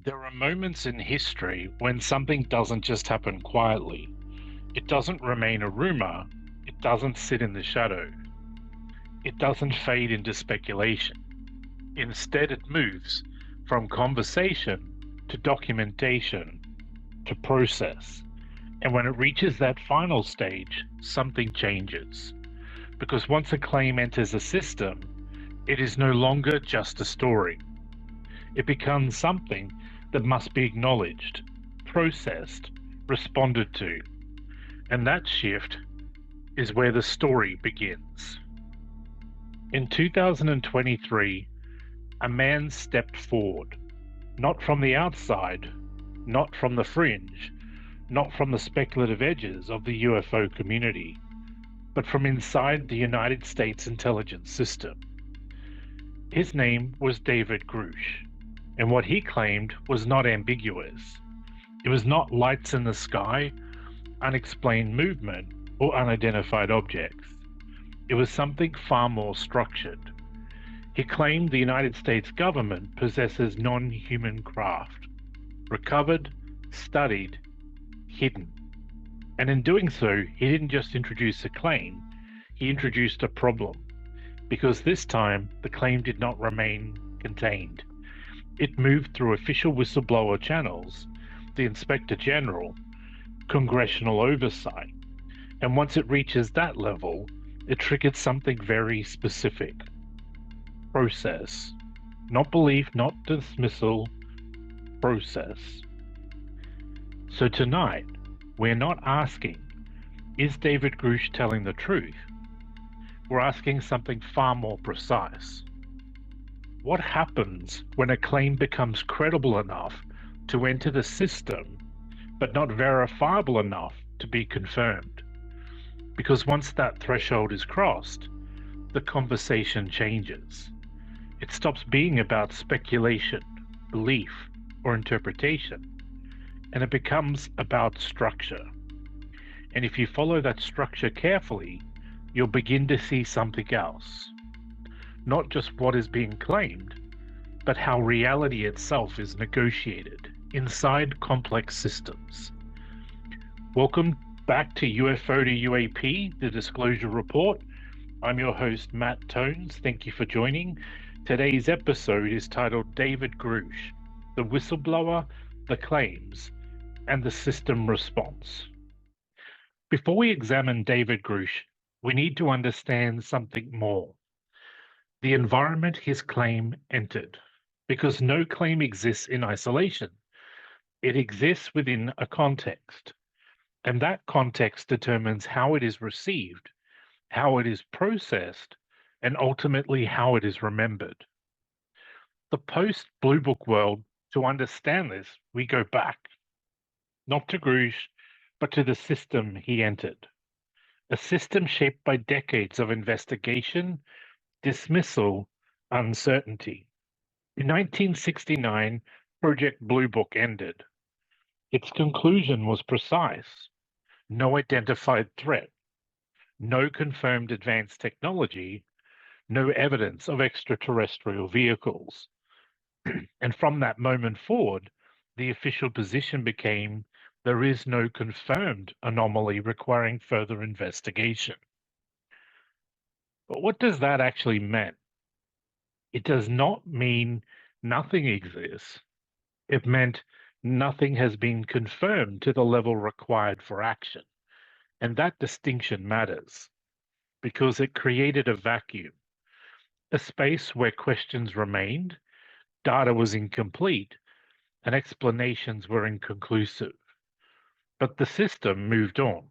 There are moments in history when something doesn't just happen quietly. It doesn't remain a rumor. It doesn't sit in the shadow. It doesn't fade into speculation. Instead, it moves from conversation to documentation to process. And when it reaches that final stage, something changes. Because once a claim enters a system, it is no longer just a story. It becomes something that must be acknowledged, processed, responded to. And that shift is where the story begins. In 2023, a man stepped forward, not from the outside, not from the fringe, not from the speculative edges of the UFO community, but from inside the United States intelligence system. His name was David Grusch, and what he claimed was not ambiguous. It was not lights in the sky, unexplained movement, or unidentified objects. It was something far more structured. He claimed the United States government possesses non-human craft, recovered, studied, hidden. And in doing so, he didn't just introduce a claim, he introduced a problem, because this time the claim did not remain contained. It moved through official whistleblower channels, the Inspector General, congressional oversight, and once it reaches that level, it triggered something very specific. Process. Not belief, not dismissal, process. So tonight, we're not asking, is David Grusch telling the truth? We're asking something far more precise. What happens when a claim becomes credible enough to enter the system, but not verifiable enough to be confirmed? Because once that threshold is crossed, the conversation changes. It stops being about speculation, belief, or interpretation, and it becomes about structure. And if you follow that structure carefully, you'll begin to see something else. Not just what is being claimed, but how reality itself is negotiated inside complex systems. Welcome back to UFO to UAP, the Disclosure Report. I'm your host, Matt Tones. Thank you for joining. Today's episode is titled David Grusch, the Whistleblower, the Claims, and the System Response. Before we examine David Grusch, we need to understand something more. The environment his claim entered, because no claim exists in isolation. It exists within a context, and that context determines how it is received, how it is processed, and ultimately how it is remembered. The post-Blue Book world, to understand this, we go back, not to Grusch, but to the system he entered. A system shaped by decades of investigation, dismissal, uncertainty. In 1969, Project Blue Book ended. Its conclusion was precise. No identified threat, no confirmed advanced technology, no evidence of extraterrestrial vehicles. And from that moment forward, the official position became there is no confirmed anomaly requiring further investigation. But what does that actually mean? It does not mean nothing exists. It meant nothing has been confirmed to the level required for action. And that distinction matters because it created a vacuum, a space where questions remained, data was incomplete, and explanations were inconclusive. But the system moved on.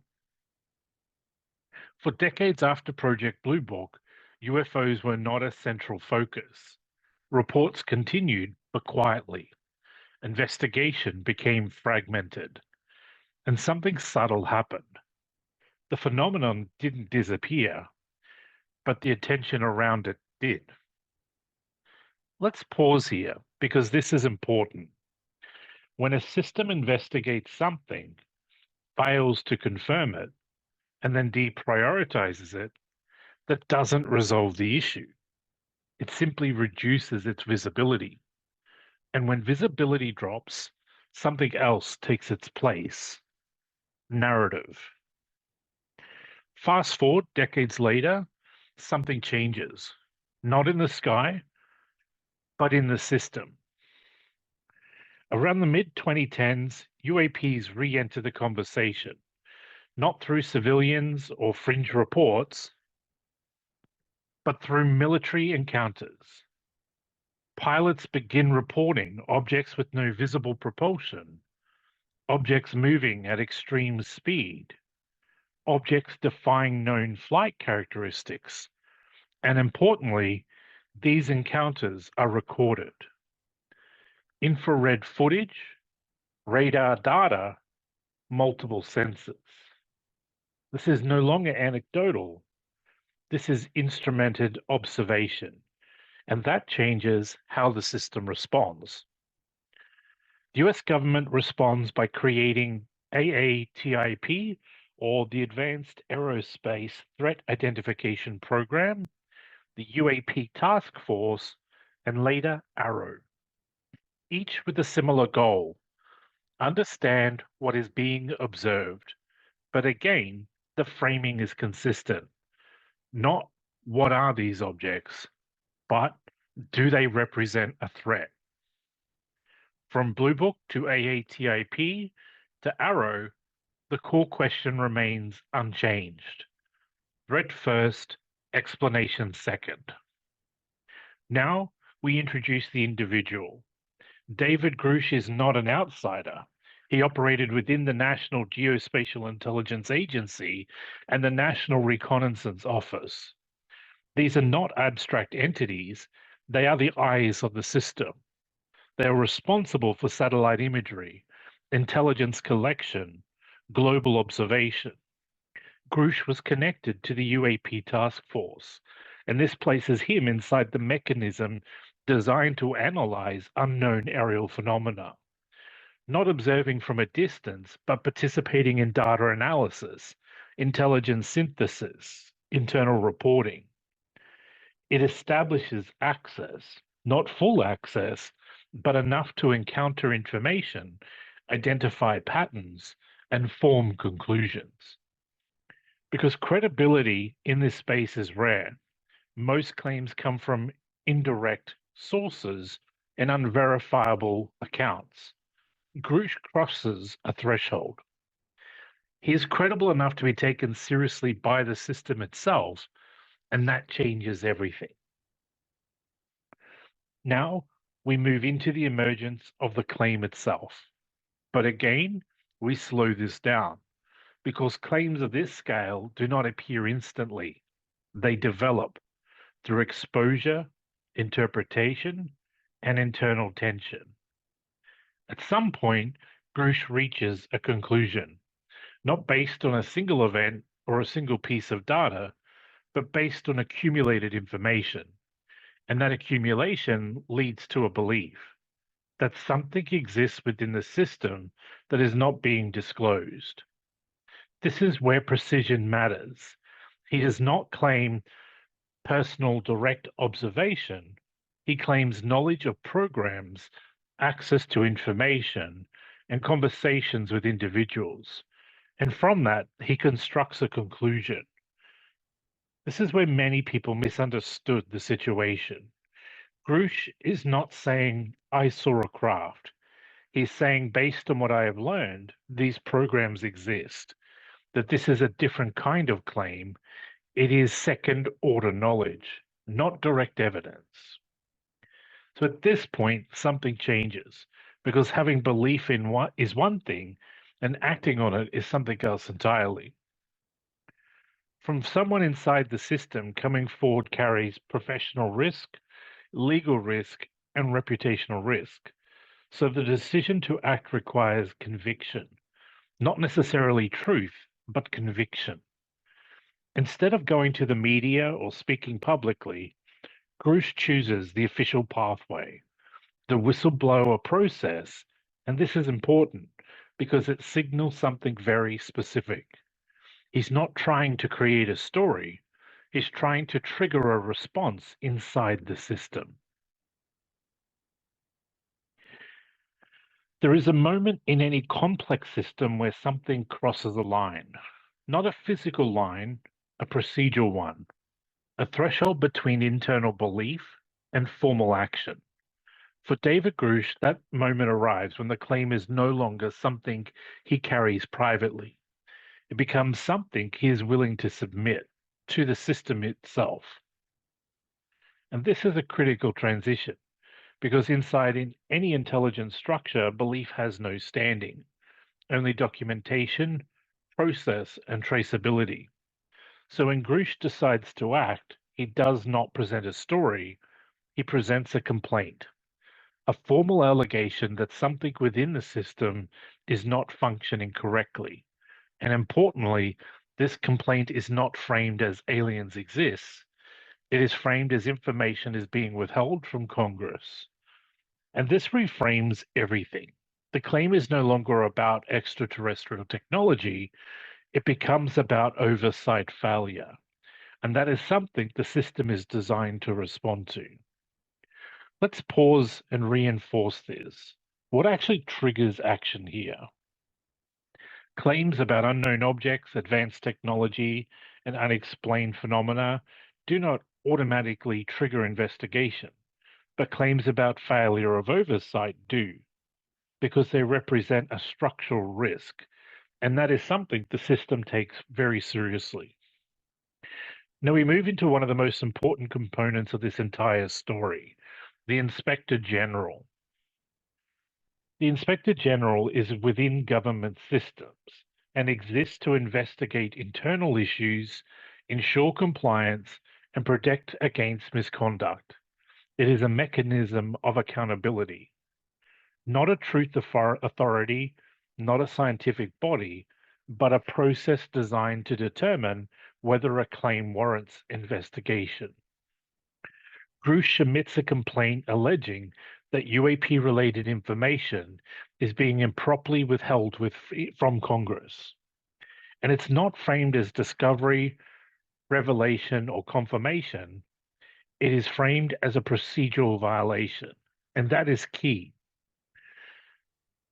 For decades after Project Blue Book, UFOs were not a central focus. Reports continued, but quietly. Investigation became fragmented, and something subtle happened. The phenomenon didn't disappear, but the attention around it did. Let's pause here because this is important. When a system investigates something, fails to confirm it, and then deprioritizes it, that doesn't resolve the issue. It simply reduces its visibility. And when visibility drops, something else takes its place: narrative. Fast forward decades later, something changes. Not in the sky, but in the system. Around the mid-2010s, UAPs re-enter the conversation, not through civilians or fringe reports, but through military encounters. Pilots begin reporting objects with no visible propulsion, objects moving at extreme speed, objects defying known flight characteristics, and importantly, these encounters are recorded. Infrared footage, radar data, multiple sensors. This is no longer anecdotal. This is instrumented observation, and that changes how the system responds. The US government responds by creating AATIP, or the Advanced Aerospace Threat Identification Program, the UAP Task Force, and later AARO, each with a similar goal: understand what is being observed. But again, the framing is consistent. Not what are these objects, but do they represent a threat? From Blue Book to AATIP to AARO, the core question remains unchanged. Threat first, explanation second. Now we introduce the individual. David Grusch is not an outsider. He operated within the National Geospatial-Intelligence Agency and the National Reconnaissance Office. These are not abstract entities, they are the eyes of the system. They are responsible for satellite imagery, intelligence collection, global observation. Grusch was connected to the UAP task force, and this places him inside the mechanism designed to analyze unknown aerial phenomena, not observing from a distance, but participating in data analysis, intelligence synthesis, internal reporting. It establishes access, not full access, but enough to encounter information, identify patterns, and form conclusions. Because credibility in this space is rare, most claims come from indirect sources and unverifiable accounts. Grusch crosses a threshold. He is credible enough to be taken seriously by the system itself, and that changes everything. Now we move into the emergence of the claim itself. But again, we slow this down because claims of this scale do not appear instantly. They develop through exposure, interpretation, and internal tension. At some point, Grusch reaches a conclusion, not based on a single event or a single piece of data, but based on accumulated information. And that accumulation leads to a belief that something exists within the system that is not being disclosed. This is where precision matters. He does not claim personal direct observation. He claims knowledge of programs, access to information, and conversations with individuals. And from that, he constructs a conclusion. This is where many people misunderstood the situation. Grusch is not saying, I saw a craft. He's saying, based on what I have learned, these programs exist, that this is a different kind of claim. It is second order knowledge, not direct evidence. So at this point, something changes because having belief in what is one thing and acting on it is something else entirely. From someone inside the system, coming forward carries professional risk, legal risk, and reputational risk. So the decision to act requires conviction, not necessarily truth, but conviction. Instead of going to the media or speaking publicly, Grusch chooses the official pathway, the whistleblower process, and this is important because it signals something very specific. He's not trying to create a story, he's trying to trigger a response inside the system. There is a moment in any complex system where something crosses a line, not a physical line, a procedural one, a threshold between internal belief and formal action. For David Grusch, that moment arrives when the claim is no longer something he carries privately. It becomes something he is willing to submit to the system itself. And this is a critical transition because inside in any intelligent structure, belief has no standing, only documentation, process, and traceability. So when Grusch decides to act, he does not present a story, he presents a complaint, a formal allegation that something within the system is not functioning correctly. And importantly, this complaint is not framed as aliens exist. It is framed as information is being withheld from Congress. And this reframes everything. The claim is no longer about extraterrestrial technology, it becomes about oversight failure. And that is something the system is designed to respond to. Let's pause and reinforce this. What actually triggers action here? Claims about unknown objects, advanced technology, and unexplained phenomena do not automatically trigger investigation, but claims about failure of oversight do, because they represent a structural risk, and that is something the system takes very seriously. Now we move into one of the most important components of this entire story, the Inspector General. The Inspector General is within government systems and exists to investigate internal issues, ensure compliance, and protect against misconduct. It is a mechanism of accountability, not a truth authority, not a scientific body, but a process designed to determine whether a claim warrants investigation. Grusch submits a complaint alleging that UAP-related information is being improperly withheld from Congress. And it's not framed as discovery, revelation, or confirmation. It is framed as a procedural violation, and that is key.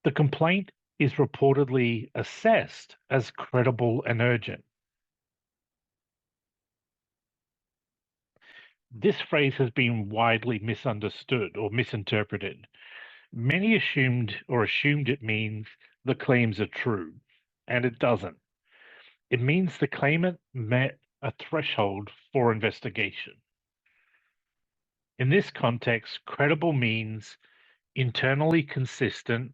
The complaint is reportedly assessed as credible and urgent. This phrase has been widely misunderstood or misinterpreted. Many assumed it means the claims are true, and it doesn't. It means the claimant met a threshold for investigation. In this context, credible means internally consistent,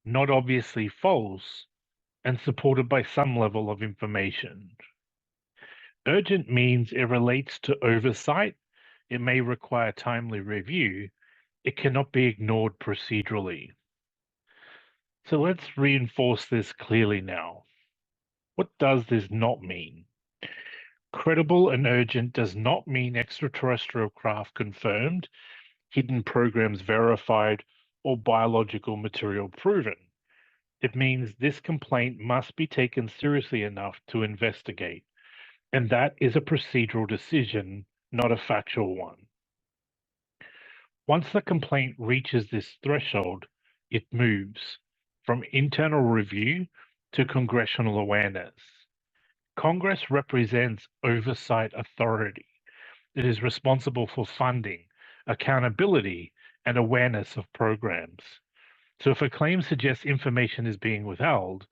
not obviously false, and supported by some level of information. Urgent means it relates to oversight, it may require timely review, it cannot be ignored procedurally. So let's reinforce this clearly now. What does this not mean? Credible and urgent does not mean extraterrestrial craft confirmed, hidden programs verified, or biological material proven. It means this complaint must be taken seriously enough to investigate, and that is a procedural decision, not a factual one. Once the complaint reaches this threshold, it moves from internal review to congressional awareness. Congress represents oversight authority. It is responsible for funding, accountability, and awareness of programs. So if a claim suggests information is being withheld,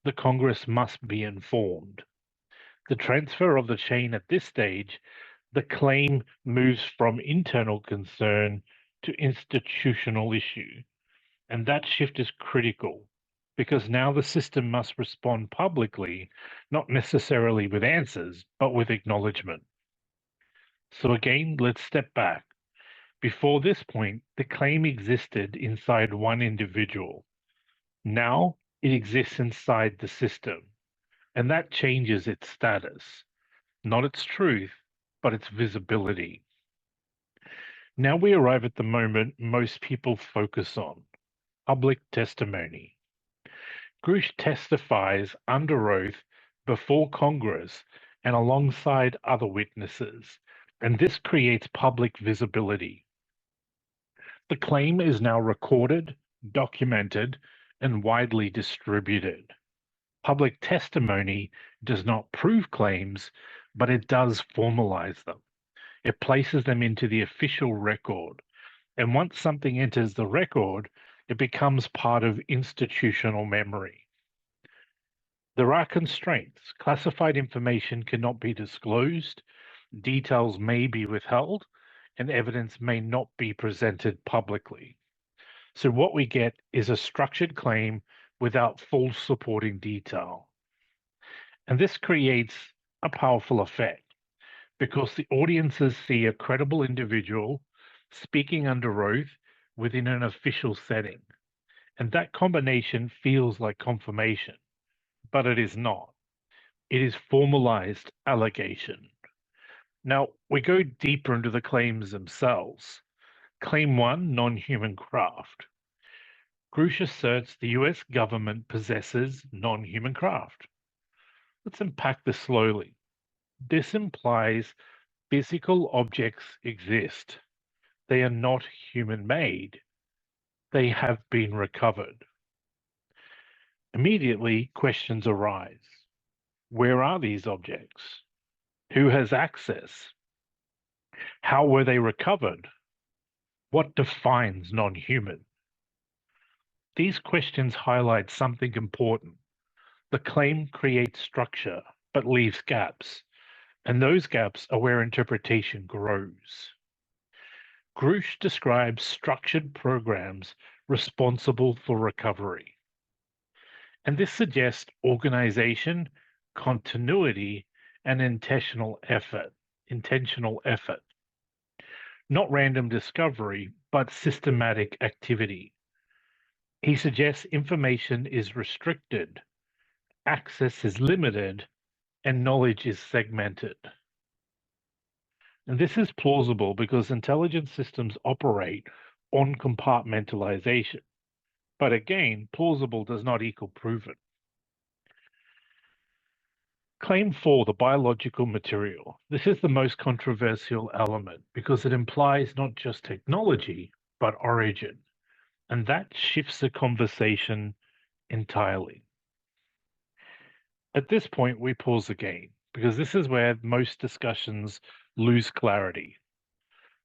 the Congress must be informed. The transfer of the chain at this stage, the claim moves from internal concern to institutional issue. And that shift is critical because now the system must respond publicly, not necessarily with answers, but with acknowledgement. So again, let's step back. Before this point, the claim existed inside one individual. Now it exists inside the system, and that changes its status, not its truth, but its visibility. Now we arrive at the moment most people focus on, public testimony. Grusch testifies under oath before Congress and alongside other witnesses, and this creates public visibility. The claim is now recorded, documented, and widely distributed. Public testimony does not prove claims, but it does formalize them. It places them into the official record. And once something enters the record, it becomes part of institutional memory. There are constraints. Classified information cannot be disclosed, details may be withheld, and evidence may not be presented publicly. So what we get is a structured claim without full supporting detail. And this creates a powerful effect because the audiences see a credible individual speaking under oath within an official setting. And that combination feels like confirmation, but it is not. It is formalized allegation. Now, we go deeper into the claims themselves. Claim 1, non-human craft. Grusch asserts the US government possesses non-human craft. Let's unpack this slowly. This implies physical objects exist. They are not human-made. They have been recovered. Immediately, questions arise. Where are these objects? Who has access? How were they recovered? What defines non-human? These questions highlight something important. The claim creates structure, but leaves gaps, and those gaps are where interpretation grows. Grusch describes structured programs responsible for recovery, and this suggests organization, continuity, and intentional effort, not random discovery, but systematic activity. He suggests information is restricted, access is limited, and knowledge is segmented. And this is plausible because intelligence systems operate on compartmentalization. But again, plausible does not equal proven. Claim 4, the biological material. This is the most controversial element because it implies not just technology, but origin. And that shifts the conversation entirely. At this point, we pause again because this is where most discussions lose clarity.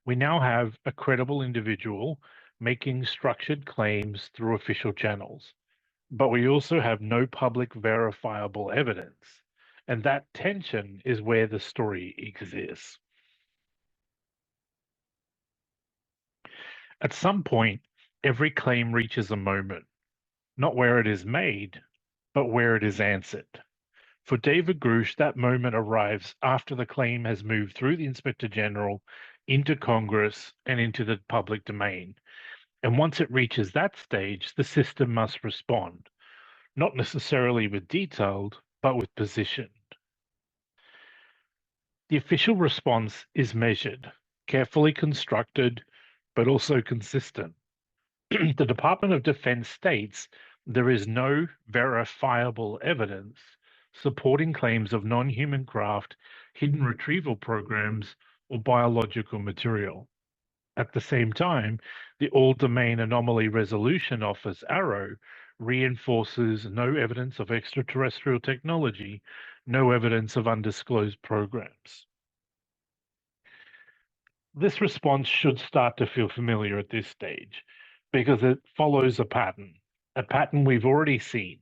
We now have a credible individual making structured claims through official channels, but we also have no public verifiable evidence. And that tension is where the story exists. At some point, every claim reaches a moment, not where it is made, but where it is answered. For David Grusch, that moment arrives after the claim has moved through the Inspector General into Congress and into the public domain. And once it reaches that stage, the system must respond, not necessarily with detailed, but with position. The official response is measured, carefully constructed, but also consistent. The Department of Defense states there is no verifiable evidence supporting claims of non-human craft, hidden retrieval programs, or biological material. At the same time, the All-Domain Anomaly Resolution Office, AARO, reinforces no evidence of extraterrestrial technology, no evidence of undisclosed programs. This response should start to feel familiar at this stage because it follows a pattern we've already seen.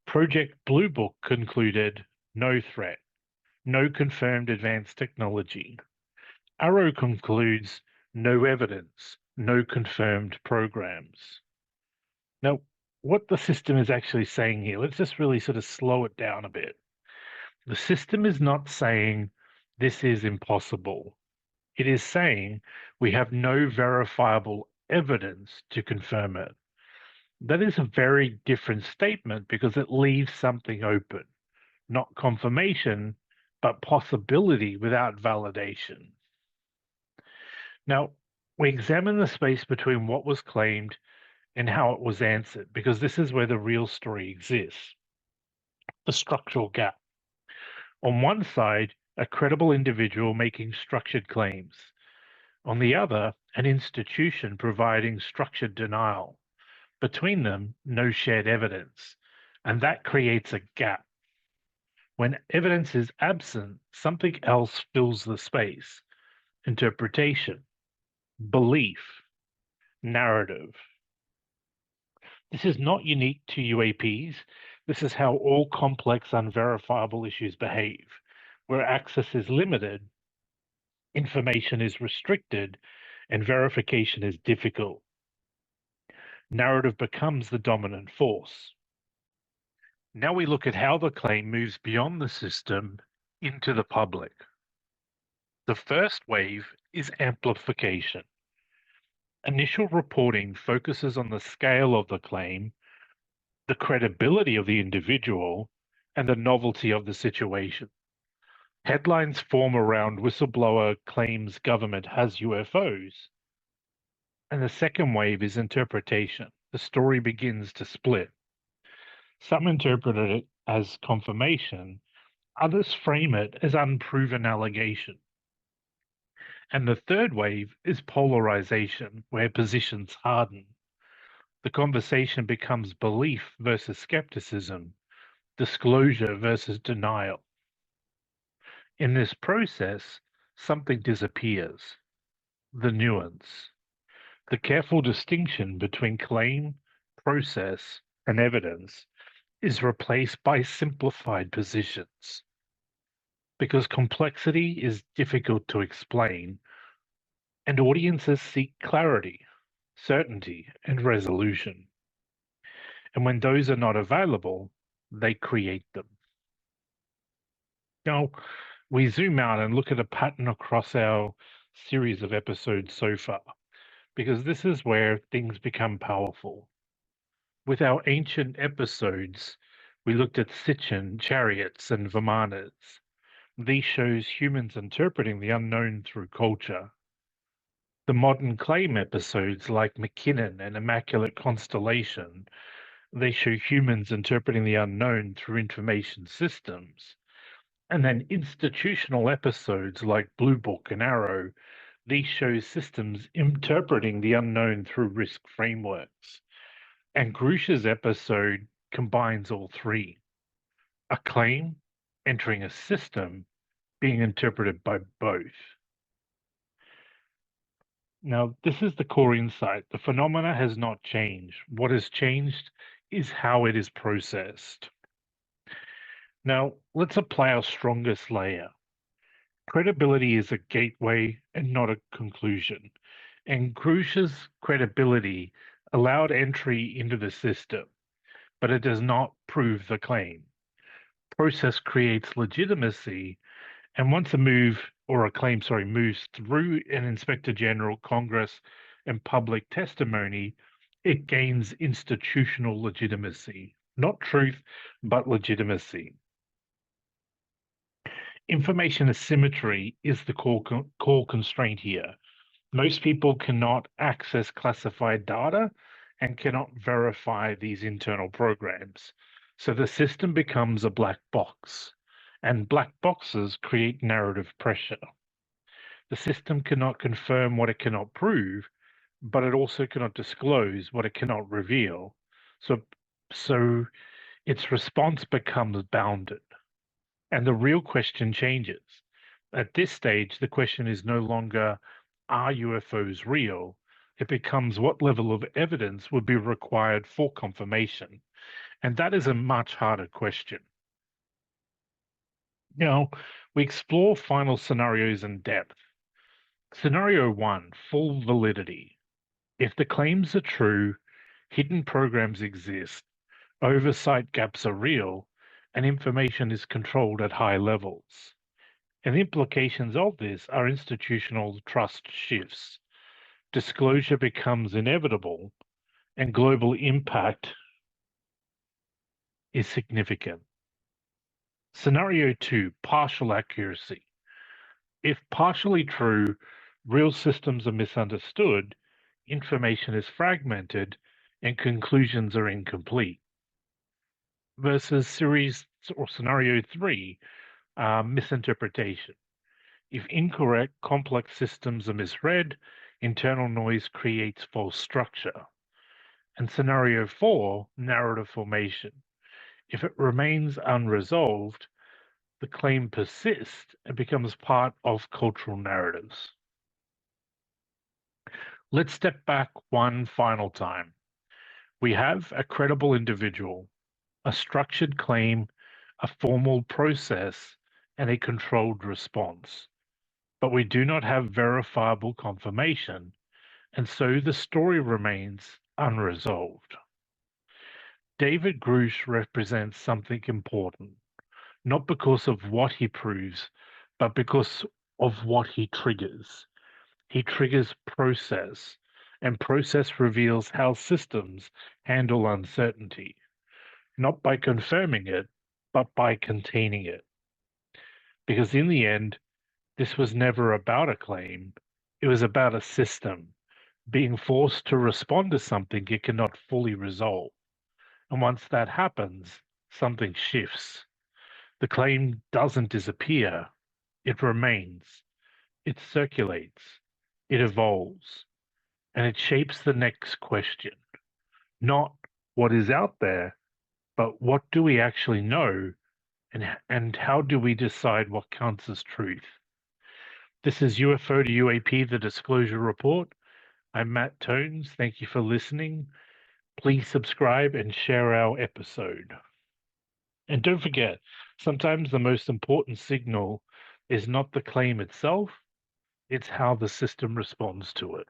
Project Blue Book concluded no threat, no confirmed advanced technology. AARO concludes no evidence, no confirmed programs. Now, what the system is actually saying here, let's just really sort of slow it down a bit. The system is not saying this is impossible. It is saying we have no verifiable evidence to confirm it. That is a very different statement because it leaves something open, not confirmation, but possibility without validation. Now, we examine the space between what was claimed and how it was answered, because this is where the real story exists. The structural gap. On one side, a credible individual making structured claims. On the other, an institution providing structured denial. Between them, no shared evidence, and that creates a gap. When evidence is absent, something else fills the space: interpretation, belief, narrative. This is not unique to UAPs. This is how all complex, unverifiable issues behave. Where access is limited, information is restricted, and verification is difficult. Narrative becomes the dominant force. Now we look at how the claim moves beyond the system into the public. The first wave is amplification. Initial reporting focuses on the scale of the claim, the credibility of the individual, and the novelty of the situation. Headlines form around whistleblower claims government has UFOs. And the second wave is interpretation. The story begins to split. Some interpret it as confirmation, others frame it as unproven allegation. And the third wave is polarization, where positions harden. The conversation becomes belief versus skepticism, disclosure versus denial. In this process, something disappears: the nuance, the careful distinction between claim, process, and evidence is replaced by simplified positions. Because complexity is difficult to explain, and audiences seek clarity, certainty, and resolution. And when those are not available, they create them. Now, we zoom out and look at a pattern across our series of episodes so far, because this is where things become powerful. With our ancient episodes, we looked at Sitchin, chariots, and Vimanas. These shows humans interpreting the unknown through culture. The modern claim episodes like McKinnon and Immaculate Constellation, they show humans interpreting the unknown through information systems. And then institutional episodes like Blue Book and AARO, these show systems interpreting the unknown through risk frameworks. And Grusch's episode combines all three: a claim entering a system being interpreted by both. Now, this is the core insight. The phenomena has not changed. What has changed is how it is processed. Now, let's apply our strongest layer. Credibility is a gateway and not a conclusion. And Grusch's credibility allowed entry into the system, but it does not prove the claim. Process creates legitimacy, and once a claim, moves through an Inspector General, Congress, and public testimony, it gains institutional legitimacy. Not truth, but legitimacy. Information asymmetry is the core constraint here. Most people cannot access classified data and cannot verify these internal programs. So the system becomes a black box, and black boxes create narrative pressure. The system cannot confirm what it cannot prove, but it also cannot disclose what it cannot reveal. So its response becomes bounded, and the real question changes. At this stage, the question is no longer, are UFOs real? It becomes, what level of evidence would be required for confirmation? And that is a much harder question. Now, we explore final scenarios in depth. Scenario 1, full validity. If the claims are true, hidden programs exist, oversight gaps are real, and information is controlled at high levels. And the implications of this are institutional trust shifts. Disclosure becomes inevitable, and global impact is significant. Scenario 2, partial accuracy. If partially true, real systems are misunderstood, information is fragmented, and conclusions are incomplete. Versus scenario 3, misinterpretation. If incorrect, complex systems are misread, internal noise creates false structure. And scenario 4, narrative formation. If it remains unresolved, the claim persists and becomes part of cultural narratives. Let's step back one final time. We have a credible individual, a structured claim, a formal process, and a controlled response. But we do not have verifiable confirmation, and so the story remains unresolved. David Grusch represents something important, not because of what he proves, but because of what he triggers. He triggers process, and process reveals how systems handle uncertainty, not by confirming it, but by containing it. Because in the end, this was never about a claim, it was about a system being forced to respond to something it cannot fully resolve. And once that happens, something shifts. The claim doesn't disappear, it remains, it circulates, it evolves, and it shapes the next question. Not what is out there, but what do we actually know, and how do we decide what counts as truth? This is UFO to UAP, the Disclosure Report. I'm Matt Tones. Thank you for listening. Please subscribe and share our episode. And don't forget, sometimes the most important signal is not the claim itself, it's how the system responds to it.